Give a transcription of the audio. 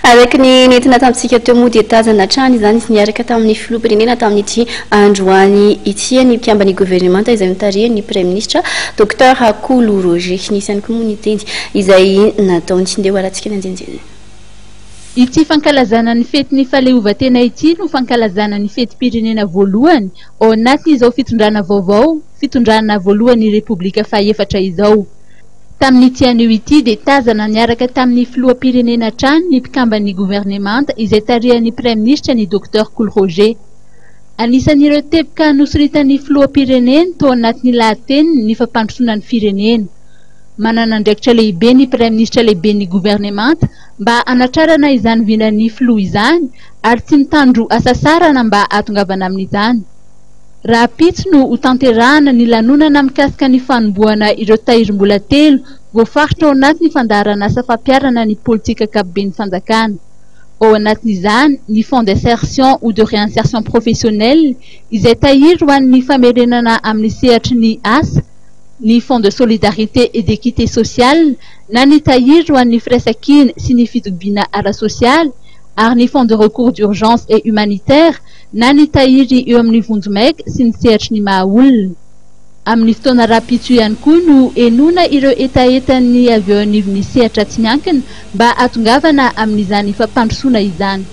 Avec ni nentina tamintsika teo moa dia tazana trano izany izy niaraka tamin'ny filoham-pirenena tamin'ity androany ity ny mpiambany gouvernemanta izay mitarihany premier ministre Dr Akolo Roger nisy ihany koa moa ny teny izay nataony tsy ndeha aratsika ny anjenjeny. Ity fankalazana ny fety ny faleovan-tena ity no fankalazana ny fetim-pirenena voalohany ao anatin'izao fitondrana vaovao fitondrana voalohany Repoblika Fahefatra izao. Tamin'ity anio ity dia tazana niaraka tamin'ny filoham-pirenena trano ny mpikambany gouvernemanta izay tarihan'ny premier ministre ny Dr Akolo Roger. Anisan'ireo teboka nosoritan'ny filoham-pirenena tao anatin'ny lahateny ny fampandrosoana ny firenena. Manana andraikitra lehibe ny premier ministre lehibe ny gouvernemanta mba anatrarana izany vinan'ny filoha izany ary tsy mitandro asa sarana mba hatongavana amin'izany. Raha pitsy no ho tanterahana ny lanonana mikasika ny fanombohana ireo tahirim-bola telo voafaritra ao anatin'ny fandaharana asa fampiarana ny politika ankapobeny fanjakana. Ao anatin'izany ny fonds d'insertion ou de réinsertion professionnelle izay tahiry ho an'ny famerenana amin'ny sehatry ny asa, ny fonds de solidarité et d'équité sociale na ny tahiry ho an'ny firaisan-kina sy ny fitobiana ara-sosialy ary ny fonds de recours d'urgence et humanitaire na ny tahiry eo amin'ny vonjomaiky sy ny sehatry ny mahaolona. Amin'ny fotoana raha-pitso ihany koa no enona ireo etaetany avy eo anivon'ny sehatra tsy miankina mba hatongavana amin'izany fampandrosoana izany.